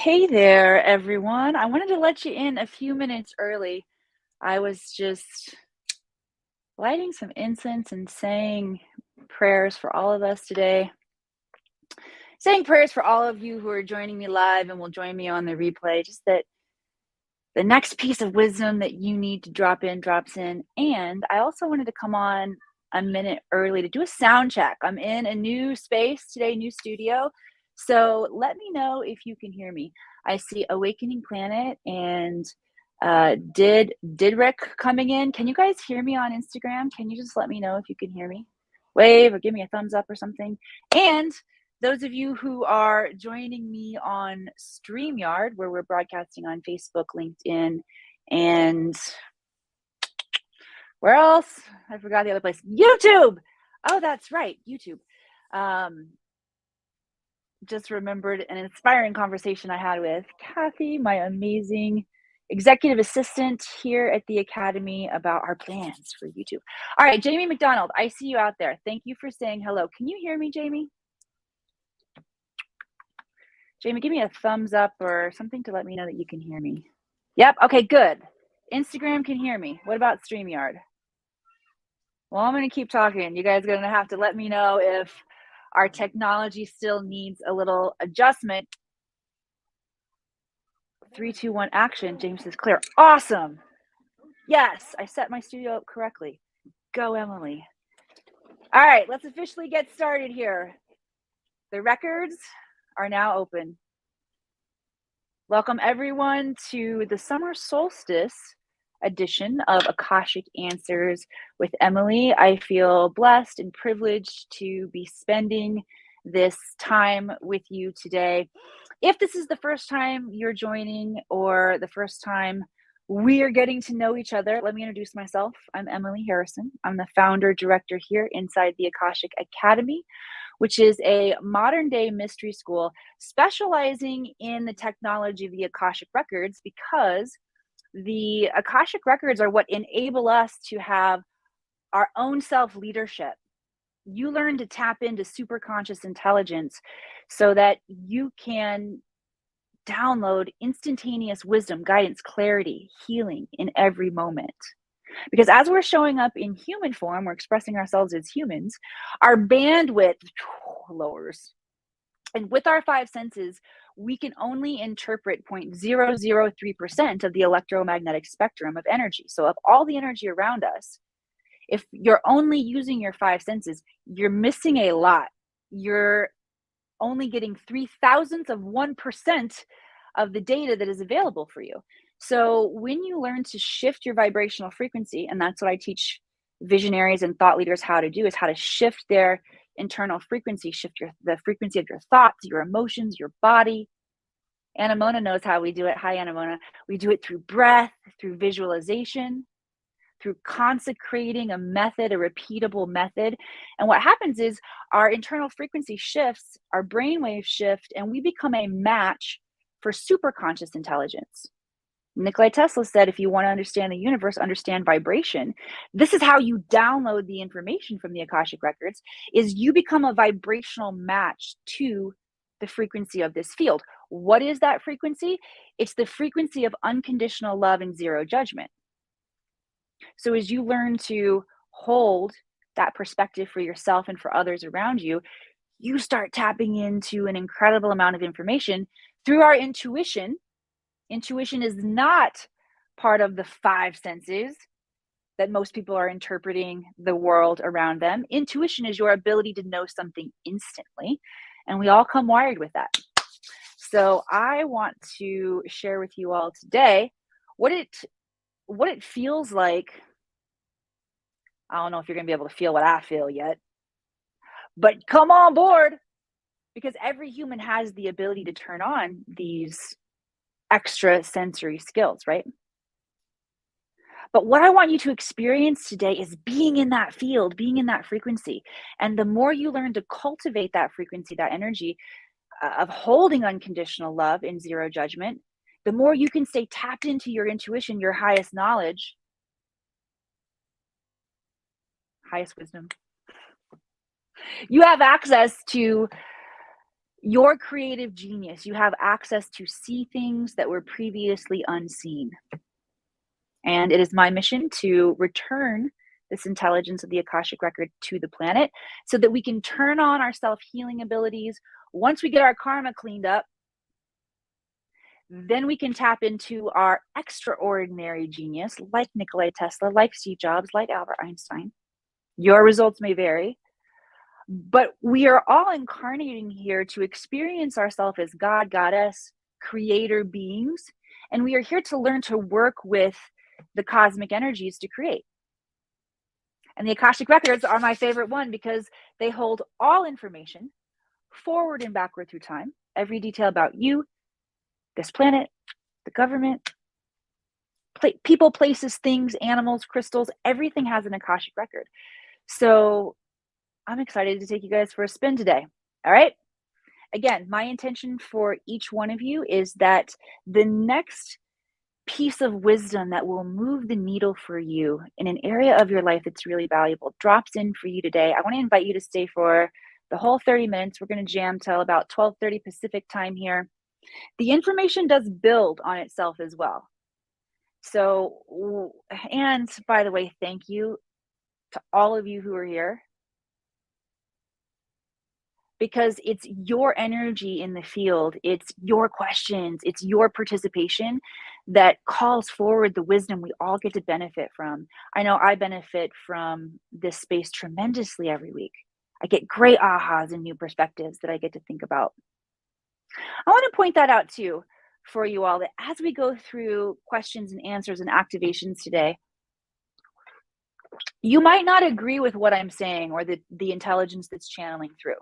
Hey there, everyone. I wanted to let you in a few minutes early. I was just lighting some incense and saying prayers for all of us today. Saying prayers for all of you who are joining me live and will join me on the replay. Just that the next piece of wisdom that you need to drop in drops in. And I also wanted to come on a minute early to do a sound check. I'm in a new space today, new studio. So let me know if you can hear me. I see Awakening Planet and did Rick coming in. Can you guys hear me on Instagram? Can you just let me know if you can hear me? Wave or give me a thumbs up or something. And those of you who are joining me on StreamYard, where we're broadcasting on Facebook, LinkedIn, and where else? I forgot the other place. YouTube. Oh, that's right, YouTube. Just remembered an inspiring conversation I had with Kathy, my amazing executive assistant here at the Academy, about our plans for YouTube. All right, Jamie McDonald, I see you out there. Thank you for saying hello. Can you hear me, Jamie? Jamie, give me a thumbs up or something to let me know that you can hear me. Yep, okay, good. Instagram can hear me. What about StreamYard? Well, I'm going to keep talking. You guys are going to have to let me know if our technology still needs a little adjustment. 3, 2, 1, action. James says clear. Awesome. Yes, I set my studio up correctly. Go, Emily. All right, let's officially get started here. The records are now open. Welcome everyone to the Summer Solstice edition of Akashic Answers with Emily. I feel blessed and privileged to be spending this time with you today. If this is the first time you're joining or the first time we're getting to know each other, let me introduce myself. I'm Emily Harrison. I'm the founder director here inside the Akashic Academy, which is a modern day mystery school specializing in the technology of the Akashic Records, because the Akashic Records are what enable us to have our own self-leadership. You learn to tap into superconscious intelligence so that you can download instantaneous wisdom, guidance, clarity, healing in every moment. Because as we're showing up in human form, we're expressing ourselves as humans, our bandwidth lowers. And with our 5 senses, we can only interpret 0.003% of the electromagnetic spectrum of energy. So of all the energy around us, if you're only using your 5 senses, you're missing a lot. You're only getting 0.003% of the data that is available for you. So when you learn to shift your vibrational frequency, and that's what I teach visionaries and thought leaders how to do, is how to shift their internal frequency, shift the frequency of your thoughts, your emotions, your body. Anamona knows how we do it. Hi, Anamona. We do it through breath, through visualization, through consecrating a method, a repeatable method. And what happens is our internal frequency shifts, our brainwaves shift, and we become a match for superconscious intelligence. Nikola Tesla said, if you want to understand the universe, understand vibration. This is how you download the information from the Akashic Records, is you become a vibrational match to the frequency of this field. What is that frequency? It's the frequency of unconditional love and zero judgment. So as you learn to hold that perspective for yourself and for others around you, you start tapping into an incredible amount of information through our intuition. Intuition is not part of the 5 senses that most people are interpreting the world around them. Intuition is your ability to know something instantly, and we all come wired with that. So I want to share with you all today what it feels like. I don't know if you're going to be able to feel what I feel yet, but come on board, because every human has the ability to turn on these extra sensory skills, right? But what I want you to experience today is being in that field, being in that frequency. And the more you learn to cultivate that frequency, that energy of holding unconditional love in zero judgment, the more you can stay tapped into your intuition, your highest knowledge, highest wisdom. You have access to Your creative genius. You have access to see things that were previously unseen. And it is my mission to return this intelligence of the Akashic Record to the planet so that we can turn on our self-healing abilities. Once we get our karma cleaned up, then we can tap into our extraordinary genius, like Nikola Tesla, like Steve Jobs, like Albert Einstein. Your results may vary, but we are all incarnating here to experience ourselves as God, Goddess, creator beings, and we are here to learn to work with the cosmic energies to create. And the Akashic Records are my favorite one because they hold all information forward and backward through time, every detail about you, this planet, the government, people, places, things, animals, crystals, everything has an Akashic Record. So I'm excited to take you guys for a spin today. All right. Again, my intention for each one of you is that the next piece of wisdom that will move the needle for you in an area of your life that's really valuable drops in for you today. I want to invite you to stay for the whole 30 minutes. We're going to jam till about 12:30 Pacific time here. The information does build on itself as well. So, and by the way, thank you to all of you who are here, because it's your energy in the field, it's your questions, it's your participation that calls forward the wisdom we all get to benefit from. I know I benefit from this space tremendously every week. I get great ahas and new perspectives that I get to think about. I want to point that out too for you all, that as we go through questions and answers and activations today, you might not agree with what I'm saying or the intelligence that's channeling through.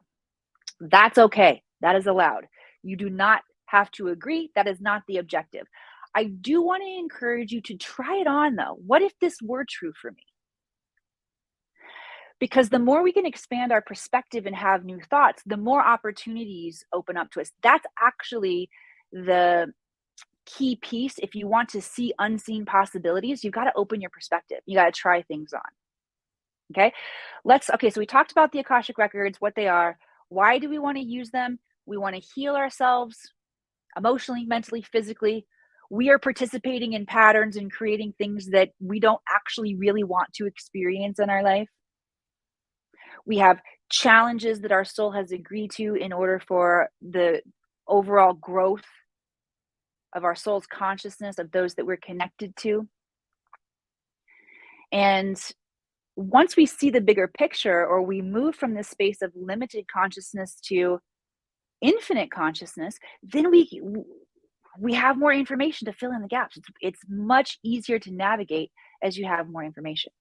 That's okay. That is allowed. You do not have to agree. That is not the objective. I do want to encourage you to try it on though. What if this were true for me? Because the more we can expand our perspective and have new thoughts, the more opportunities open up to us. That's actually the key piece. If you want to see unseen possibilities, you've got to open your perspective. You got to try things on. Okay. So we talked about the Akashic Records, what they are. Why do we want to use them? We want to heal ourselves emotionally, mentally, physically. We are participating in patterns and creating things that we don't actually really want to experience in our life. We have challenges that our soul has agreed to in order for the overall growth of our soul's consciousness, of those that we're connected to. And once we see the bigger picture, or we move from this space of limited consciousness to infinite consciousness, then we have more information to fill in the gaps. It's much easier to navigate as you have more information.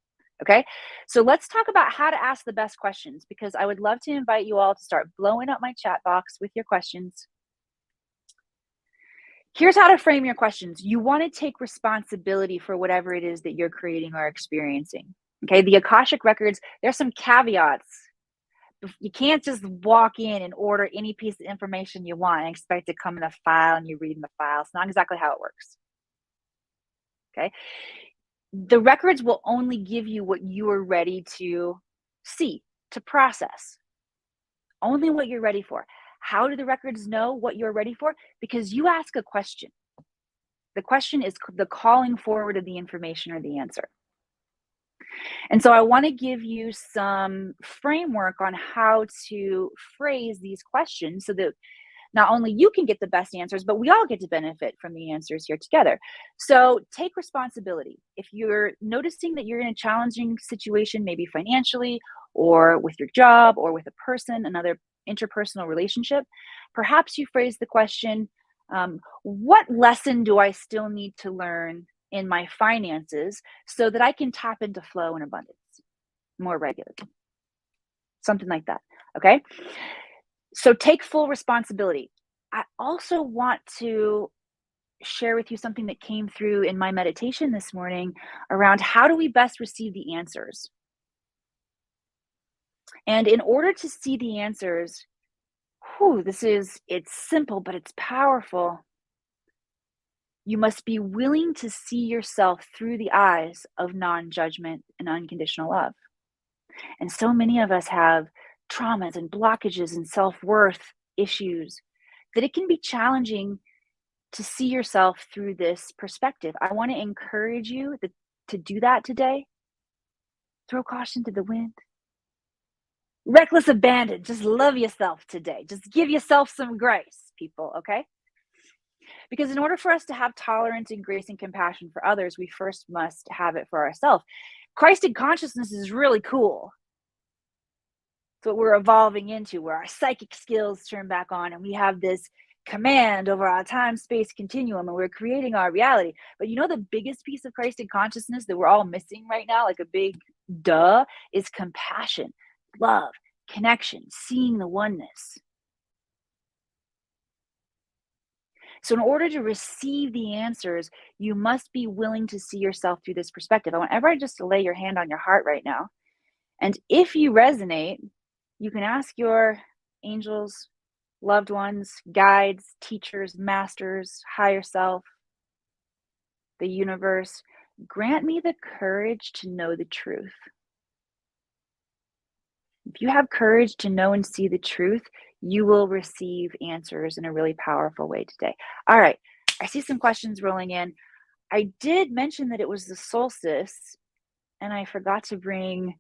Okay, so let's talk about how to ask the best questions, because I would love to invite you all to start blowing up my chat box with your questions. Here's how to frame your questions. You want to take responsibility for whatever it is that you're creating or experiencing. Okay, the Akashic Records, there's some caveats. You can't just walk in and order any piece of information you want and expect it to come in a file and you read in the file. It's not exactly how it works. Okay, the records will only give you what you are ready to see, to process. Only what you're ready for. How do the records know what you're ready for? Because you ask a question. The question is the calling forward of the information or the answer. And so I want to give you some framework on how to phrase these questions so that not only you can get the best answers, but we all get to benefit from the answers here together. So take responsibility. If you're noticing that you're in a challenging situation, maybe financially or with your job or with a person, another interpersonal relationship, perhaps you phrase the question, what lesson do I still need to learn in my finances so that I can tap into flow and abundance more regularly? Something like that. Okay. So take full responsibility. I also want to share with you something that came through in my meditation this morning around how do we best receive the answers. And in order to see the answers, it's simple, but it's powerful. You must be willing to see yourself through the eyes of non-judgment and unconditional love. And so many of us have traumas and blockages and self-worth issues, that it can be challenging to see yourself through this perspective. I want to encourage you to do that today. Throw caution to the wind. Reckless abandon. Just love yourself today. Just give yourself some grace, people, okay? Because in order for us to have tolerance and grace and compassion for others, we first must have it for ourselves. Christ in consciousness is really cool. It's what we're evolving into, where our psychic skills turn back on and we have this command over our time-space continuum and we're creating our reality. But you know, the biggest piece of Christ in consciousness that we're all missing right now, like a big duh, is compassion, love, connection, seeing the oneness. So in order to receive the answers, you must be willing to see yourself through this perspective. I want everybody just to lay your hand on your heart right now. And if you resonate, you can ask your angels, loved ones, guides, teachers, masters, higher self, the universe, grant me the courage to know the truth. If you have courage to know and see the truth, you will receive answers in a really powerful way today. All right, I see some questions rolling in. I did mention that it was the solstice, and I forgot to bring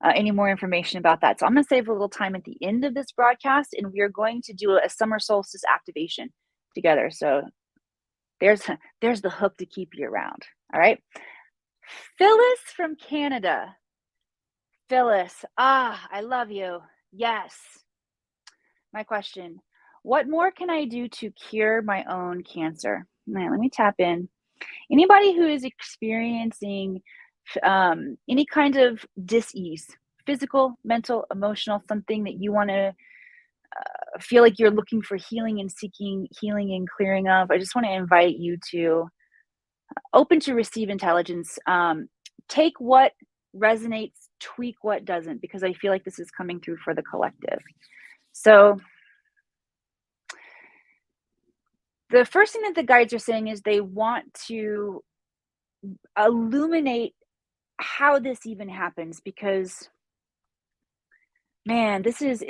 any more information about that. So I'm going to save a little time at the end of this broadcast, and we are going to do a summer solstice activation together. So there's the hook to keep you around. All right. Phyllis from Canada. Phyllis, I love you. Yes. My question, what more can I do to cure my own cancer? Now, let me tap in. Anybody who is experiencing any kind of dis-ease, physical, mental, emotional, something that you want to feel like you're looking for healing and seeking healing and clearing of, I just want to invite you to open to receive intelligence. Take what resonates, tweak what doesn't, because I feel like this is coming through for the collective. So the first thing that the guides are saying is they want to illuminate how this even happens, because man, this is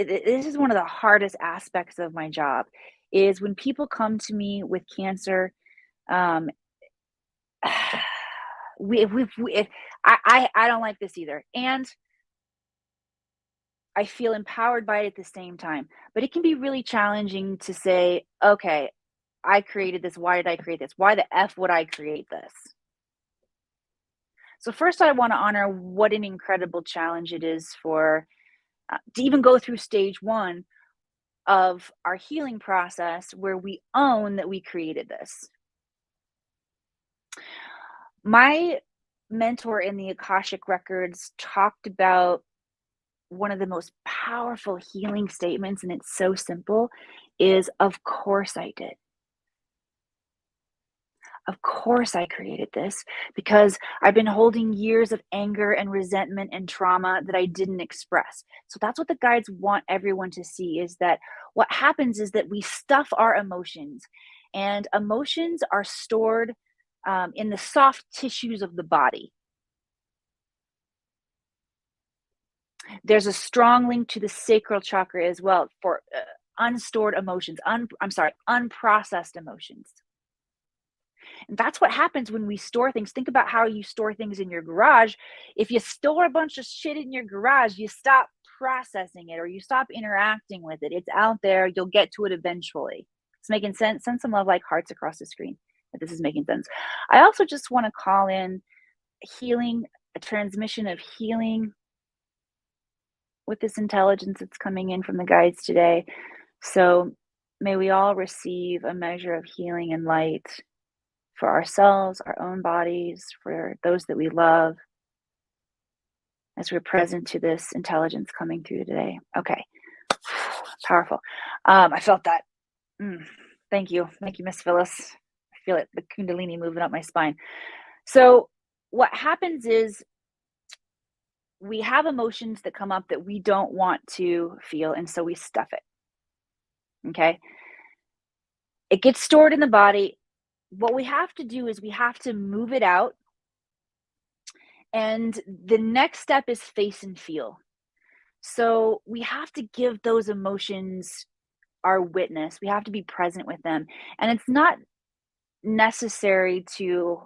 one of the hardest aspects of my job, is when people come to me with cancer. um I don't like this either, and I feel empowered by it at the same time, but it can be really challenging to say, okay, I created this. Why did I create this? Why the F would I create this? So first, I want to honor what an incredible challenge it is for to even go through stage one of our healing process, where we own that we created this. My mentor in the Akashic Records talked about one of the most powerful healing statements, and it's so simple, is of course I did. Of course I created this, because I've been holding years of anger and resentment and trauma that I didn't express. So that's what the guides want everyone to see, is that what happens is that we stuff our emotions, and emotions are stored in the soft tissues of the body. There's a strong link to the sacral chakra as well for unstored emotions, unprocessed emotions. And that's what happens when we store things. Think about how you store things in your garage. If you store a bunch of shit in your garage, you stop processing it, or you stop interacting with it. It's out there. You'll get to it eventually. It's making sense. Send some love like hearts across the screen if this is making sense. I also just want to call in healing, a transmission of healing with this intelligence that's coming in from the guides today. So may we all receive a measure of healing and light for ourselves, our own bodies, for those that we love, as we're present to this intelligence coming through today. Okay. Powerful. I felt that. Thank you. Thank you, Miss Phyllis. I feel it, the Kundalini moving up my spine. So what happens is we have emotions that come up that we don't want to feel, and so we stuff it. Okay. It gets stored in the body. What we have to do is we have to move it out. And the next step is face and feel. So we have to give those emotions our witness. We have to be present with them. And it's not necessary to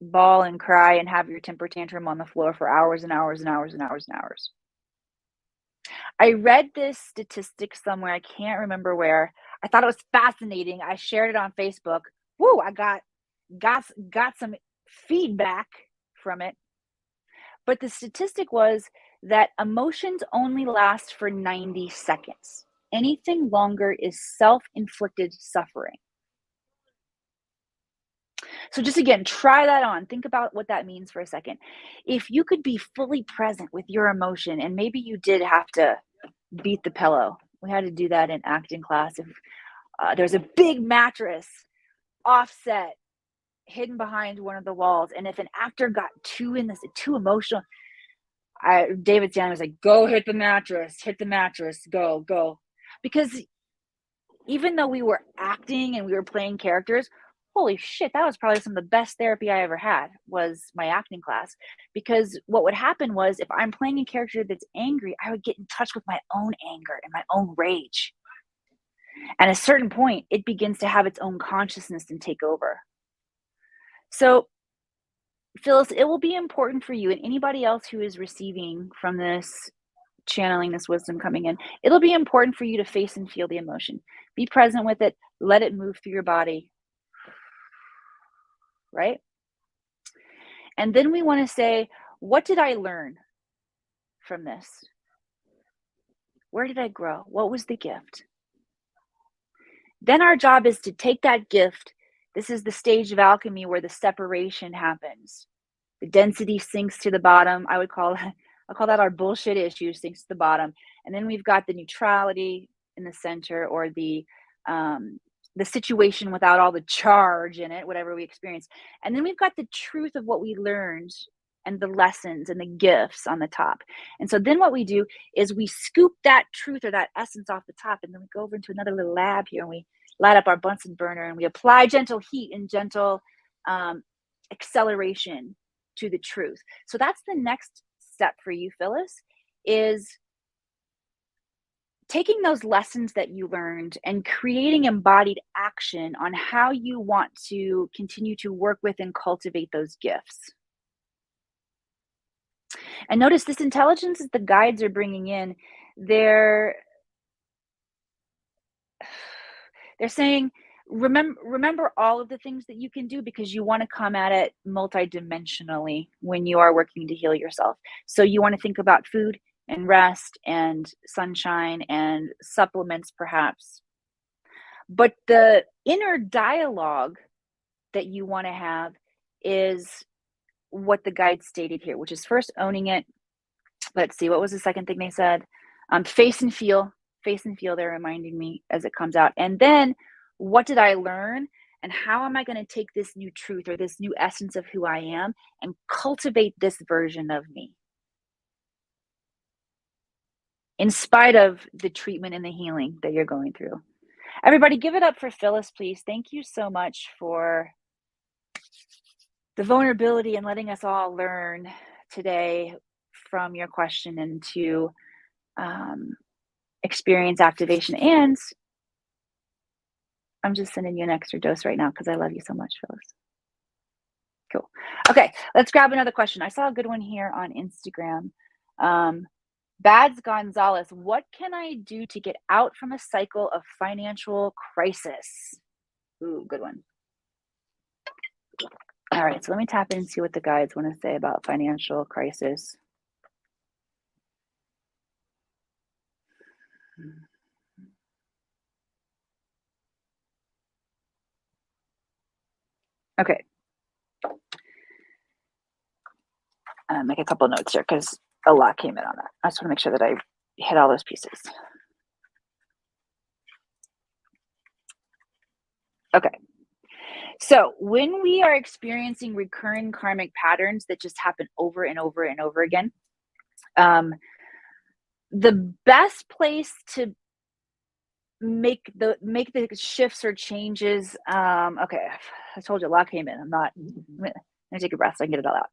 bawl and cry and have your temper tantrum on the floor for hours and hours and hours and hours and hours. I read this statistic somewhere. I can't remember where. I thought it was fascinating. I shared it on Facebook. Woo, I got some feedback from it. But the statistic was that emotions only last for 90 seconds. Anything longer is self-inflicted suffering. So just again, try that on. Think about what that means for a second. If you could be fully present with your emotion, and maybe you did have to beat the pillow. We had to do that in acting class. If there's a big mattress offset, hidden behind one of the walls, and if an actor got too emotional, David Stanley was like, "Go hit the mattress, go," because even though we were acting and we were playing characters, holy shit, that was probably some of the best therapy I ever had, was my acting class. Because what would happen was, if I'm playing a character that's angry, I would get in touch with my own anger and my own rage. And at a certain point, it begins to have its own consciousness and take over. So, Phyllis, it will be important for you and anybody else who is receiving from this, channeling this wisdom coming in, it'll be important for you to face and feel the emotion. Be present with it. Let it move through your body. Right? And then we want to say, what did I learn from this? Where did I grow? What was the gift? Then our job is to take that gift. This is the stage of alchemy where the separation happens. The density sinks to the bottom. I'll call that our bullshit issue sinks to the bottom. And then we've got the neutrality in the center, or the situation without all the charge in it, whatever we experience. And then we've got the truth of what we learned and the lessons and the gifts on the top. And so then what we do is we scoop that truth or that essence off the top, and then we go over into another little lab here, and we light up our Bunsen burner, and we apply gentle heat and gentle acceleration to the truth. So that's the next step for you, Phyllis, is taking those lessons that you learned and creating embodied action on how you want to continue to work with and cultivate those gifts. And notice this intelligence that the guides are bringing in, they're saying, remember all of the things that you can do, because you want to come at it multidimensionally when you are working to heal yourself. So you want to think about food and rest and sunshine and supplements, perhaps. But the inner dialogue that you want to have is what the guide stated here, which is first owning it. Let's see, what was the second thing they said? Face and feel. They're reminding me as it comes out. And then, what did I learn? And how am I going to take this new truth or this new essence of who I am and cultivate this version of me, in spite of the treatment and the healing that you're going through? Everybody, give it up for Phyllis, please. Thank you so much for the vulnerability and letting us all learn today from your question and to experience activation. And I'm just sending you an extra dose right now because I love you so much, Phyllis. Cool. Okay, let's grab another question. I saw a good one here on Instagram. Bads Gonzalez, what can I do to get out from a cycle of financial crisis? Ooh, good one. All right, so let me tap in and see what the guides want to say about financial crisis. Okay. Make a couple notes here because a lot came in on that. I just want to make sure that I hit all those pieces. Okay. So when we are experiencing recurring karmic patterns that just happen over and over and over again, the best place to make the shifts or changes. Okay, I told you a lot came in. I'm gonna take a breath so I can get it all out.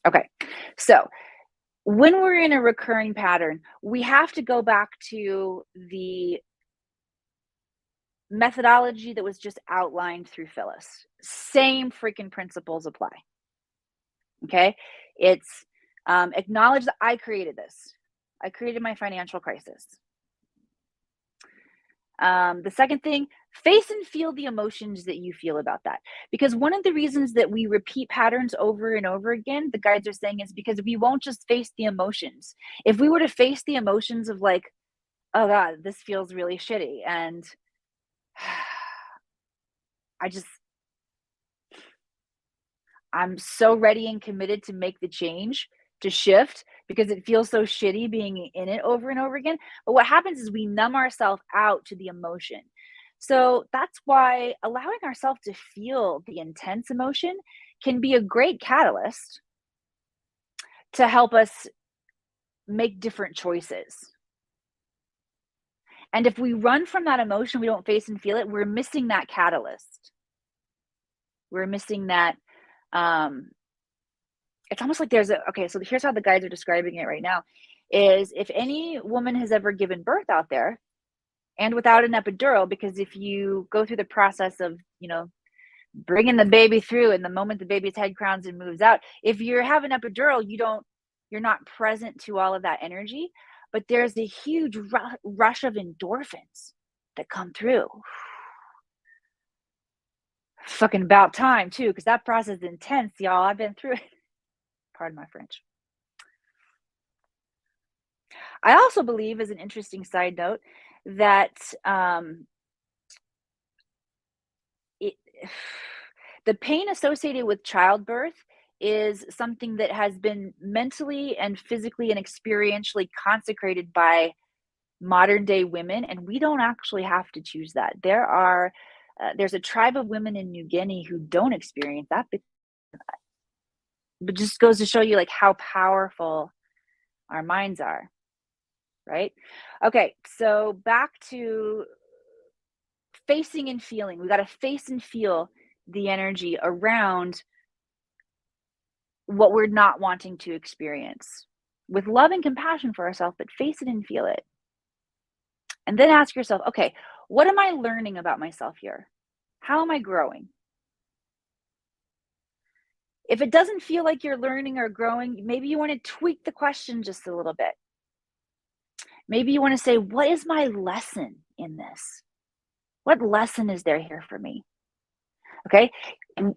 Okay, so when we're in a recurring pattern, we have to go back to the methodology that was just outlined through Phyllis. Same freaking principles apply. Okay, it's acknowledge that I created this. I created my financial crisis. The second thing, face and feel the emotions that you feel about that. Because one of the reasons that we repeat patterns over and over again, the guides are saying, is because we won't just face the emotions. If we were to face the emotions of like, oh God, this feels really shitty, and I'm so ready and committed to make the change, to shift, because it feels so shitty being in it over and over again. But what happens is we numb ourselves out to the emotion. So that's why allowing ourselves to feel the intense emotion can be a great catalyst to help us make different choices. And if we run from that emotion, we don't face and feel it, we're missing that catalyst. We're missing that. It's almost like okay, so here's how the guides are describing it right now, is if any woman has ever given birth out there and without an epidural, because if you go through the process of, bringing the baby through, and the moment the baby's head crowns and moves out, if you have an epidural, you're not present to all of that energy, but there's a huge rush of endorphins that come through. Fucking about time too, because that process is intense, y'all. I've been through it. Pardon my French. I also believe, as an interesting side note, that the pain associated with childbirth is something that has been mentally and physically and experientially consecrated by modern day women, and we don't actually have to choose that. There's a tribe of women in New Guinea who don't experience that, but just goes to show you like how powerful our minds are, right? Okay, so back to facing and feeling. We got to face and feel the energy around what we're not wanting to experience with love and compassion for ourselves, but face it and feel it. And then ask yourself, okay, what am I learning about myself here? How am I growing? If it doesn't feel like you're learning or growing, maybe you want to tweak the question just a little bit. Maybe you want to say, what is my lesson in this? What lesson is there here for me? Okay. And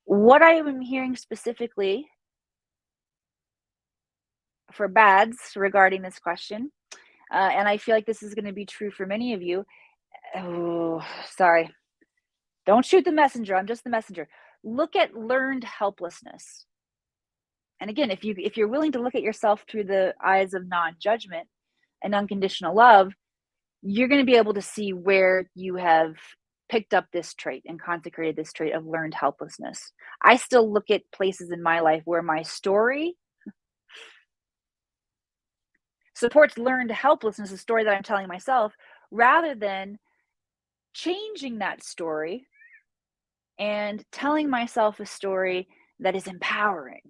what I am hearing specifically for bads regarding this question, and I feel like this is going to be true for many of you. Oh, sorry. Don't shoot the messenger. I'm just the messenger. Look at learned helplessness. And again, if you're willing to look at yourself through the eyes of non-judgment and unconditional love, you're going to be able to see where you have picked up this trait and consecrated this trait of learned helplessness. I still look at places in my life where my story supports learned helplessness, a story that I'm telling myself, rather than changing that story and telling myself a story that is empowering.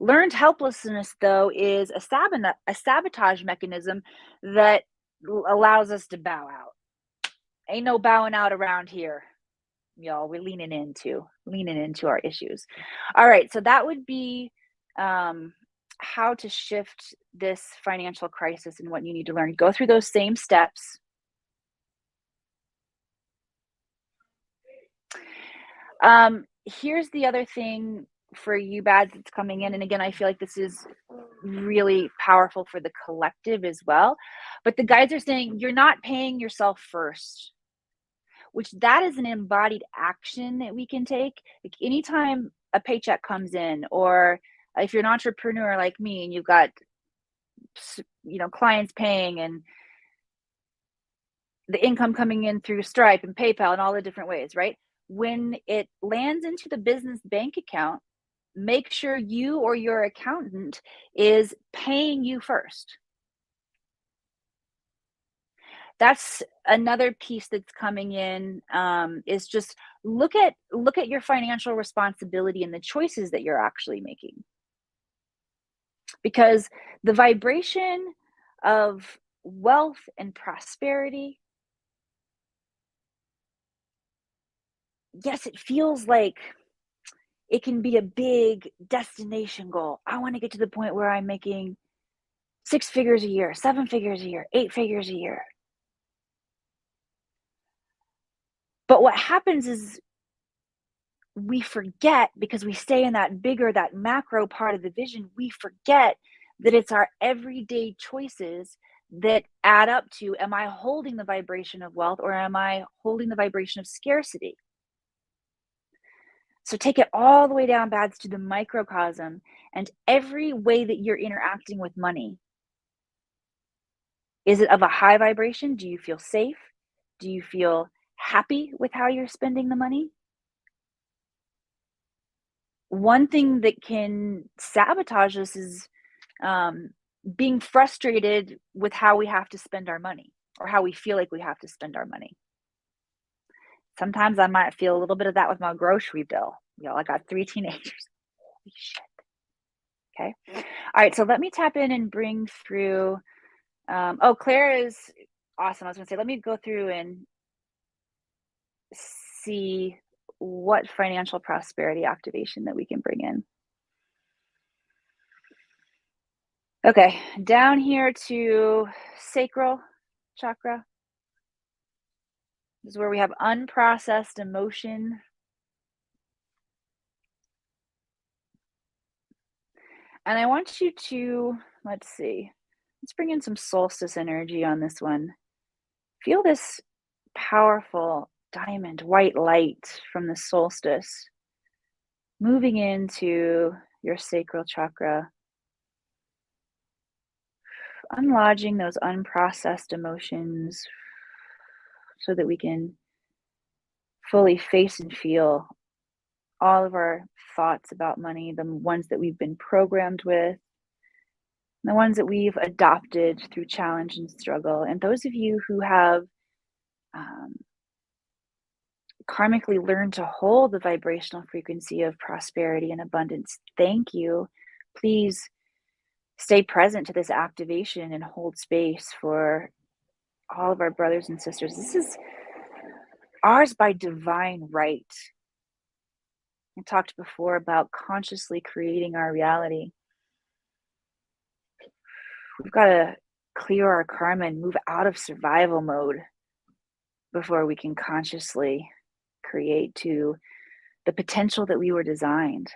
Learned helplessness, though, is a sabotage mechanism that allows us to bow out. Ain't no bowing out around here, y'all. We're leaning into our issues. All right, so that would be how to shift this financial crisis and what you need to learn. Go through those same steps. Here's the other thing for you bads that's coming in, and again, I feel like this is really powerful for the collective as well, but the guides are saying you're not paying yourself first, which that is an embodied action that we can take. Like anytime a paycheck comes in, or if you're an entrepreneur like me and you've got clients paying and the income coming in through Stripe and PayPal and all the different ways, right? When it lands into the business bank account, make sure you or your accountant is paying you first. That's another piece that's coming in, is just look at your financial responsibility and the choices that you're actually making. Because the vibration of wealth and prosperity, yes, it feels like it can be a big destination goal. I want to get to the point where I'm making 6 figures a year, 7 figures a year, 8 figures a year. But what happens is we forget, because we stay in that bigger, that macro part of the vision, we forget that it's our everyday choices that add up to, am I holding the vibration of wealth or am I holding the vibration of scarcity? So take it all the way down, Bads, to the microcosm, and every way that you're interacting with money. Is it of a high vibration? Do you feel safe? Do you feel happy with how you're spending the money? One thing that can sabotage us is being frustrated with how we have to spend our money or how we feel like we have to spend our money. Sometimes I might feel a little bit of that with my grocery bill. Y'all, I got 3 teenagers. Holy shit. Okay. All right. So let me tap in and bring through. Oh, Claire is awesome. I was going to say, let me go through and see what financial prosperity activation that we can bring in. Okay, down here to sacral chakra. This is where we have unprocessed emotion. And I want you to, let's bring in some solstice energy on this one. Feel this powerful diamond white light from the solstice moving into your sacral chakra, unlodging those unprocessed emotions so that we can fully face and feel all of our thoughts about money, the ones that we've been programmed with, the ones that we've adopted through challenge and struggle. And those of you who have karmically learned to hold the vibrational frequency of prosperity and abundance, thank you. Please stay present to this activation and hold space for all of our brothers and sisters. This is ours by divine right. I talked before about consciously creating our reality. We've got to clear our karma and move out of survival mode before we can consciously create to the potential that we were designed.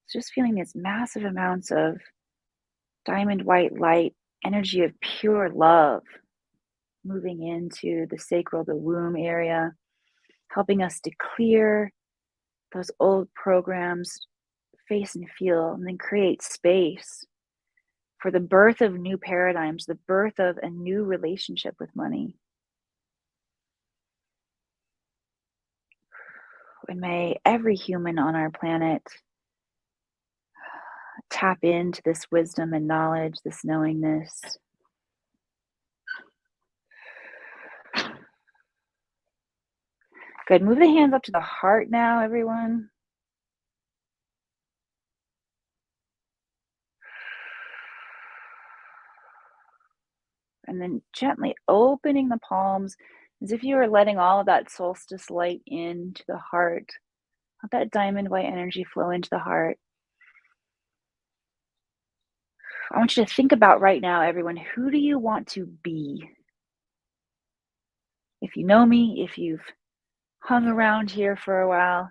It's just feeling these massive amounts of diamond white light, energy of pure love moving into the sacral, the womb area, helping us to clear those old programs, face and feel, and then create space for the birth of new paradigms, the birth of a new relationship with money. And may every human on our planet tap into this wisdom and knowledge, this knowingness. Good. Move the hands up to the heart now, everyone. And then gently opening the palms as if you were letting all of that solstice light into the heart. Let that diamond white energy flow into the heart. I want you to think about right now, everyone, who do you want to be? If you know me, if you've hung around here for a while,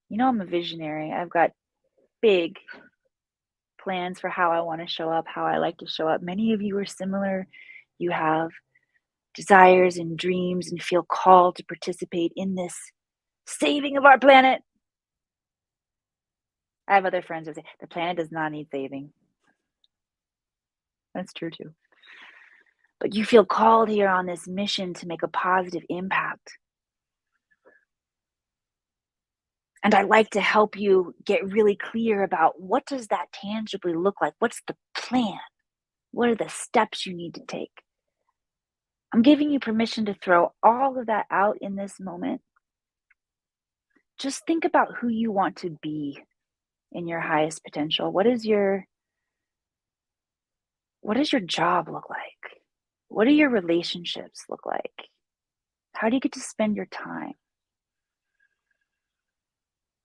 you know I'm a visionary. I've got big plans for how I want to show up, how I like to show up. Many of you are similar. You have desires and dreams and feel called to participate in this saving of our planet. I have other friends who say the planet does not need saving. That's true too. But you feel called here on this mission to make a positive impact. And I'd like to help you get really clear about what does that tangibly look like? What's the plan? What are the steps you need to take? I'm giving you permission to throw all of that out in this moment. Just think about who you want to be in your highest potential. What does your job look like? What do your relationships look like? How do you get to spend your time?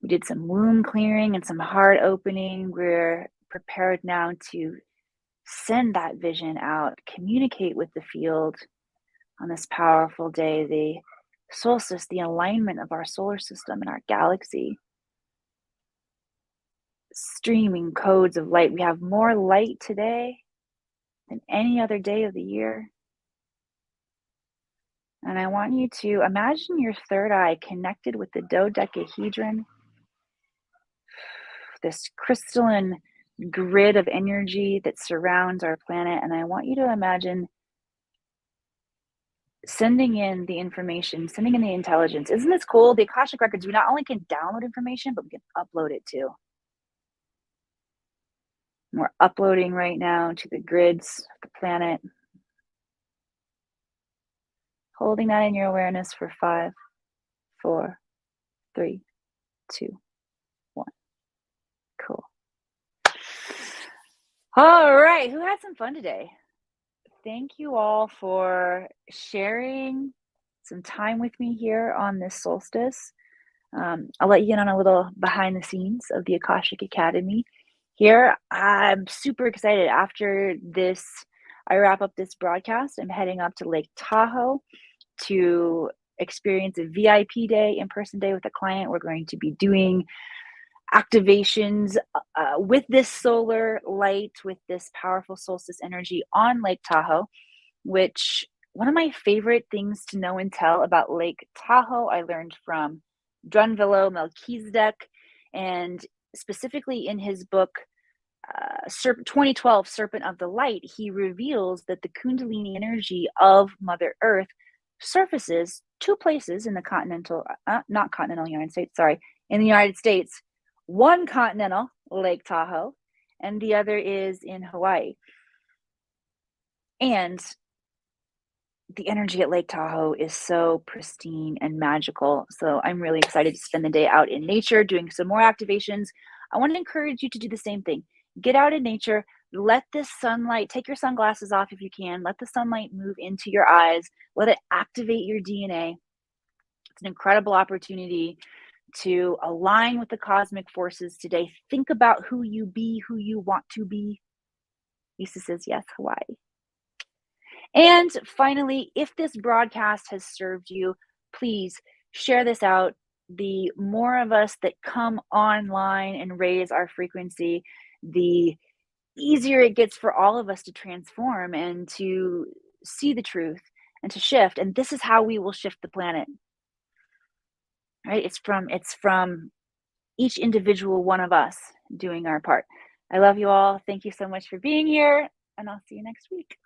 We did some womb clearing and some heart opening. We're prepared now to send that vision out, communicate with the field on this powerful day, the solstice, the alignment of our solar system and our galaxy. Streaming codes of light. We have more light today than any other day of the year. And I want you to imagine your third eye connected with the dodecahedron, this crystalline grid of energy that surrounds our planet. And I want you to imagine sending in the information, sending in the intelligence. Isn't this cool? The Akashic Records, we not only can download information, but we can upload it too. And we're uploading right now to the grids of the planet. Holding that in your awareness for 5, 4, 3, 2, 1. Cool. All right. Who had some fun today? Thank you all for sharing some time with me here on this solstice. I'll let you in on a little behind the scenes of the Akashic Academy here. I'm super excited. After this, I wrap up this broadcast. I'm heading up to Lake Tahoe to experience a VIP day, in-person day with a client. We're going to be doing activations with this solar light, with this powerful solstice energy on Lake Tahoe, which one of my favorite things to know and tell about Lake Tahoe, I learned from Drunvalo Melchizedek, and specifically in his book, 2012 Serpent of the Light, he reveals that the Kundalini energy of Mother Earth surfaces two places in the not continental United States, sorry, in the United States, one continental, Lake Tahoe, and the other is in Hawaii. And the energy at Lake Tahoe is so pristine and magical. So I'm really excited to spend the day out in nature doing some more activations. I want to encourage you to do the same thing. Get out in nature. Let this sunlight, take your sunglasses off if you can. Let the sunlight move into your eyes. Let it activate your DNA. It's an incredible opportunity to align with the cosmic forces today. Think about who you be, who you want to be. Lisa says, yes, Hawaii. And finally, if this broadcast has served you, please share this out. The more of us that come online and raise our frequency, the easier it gets for all of us to transform and to see the truth and to shift. And this is how we will shift the planet. Right? It's from each individual one of us doing our part. I love you all. Thank you so much for being here, and I'll see you next week.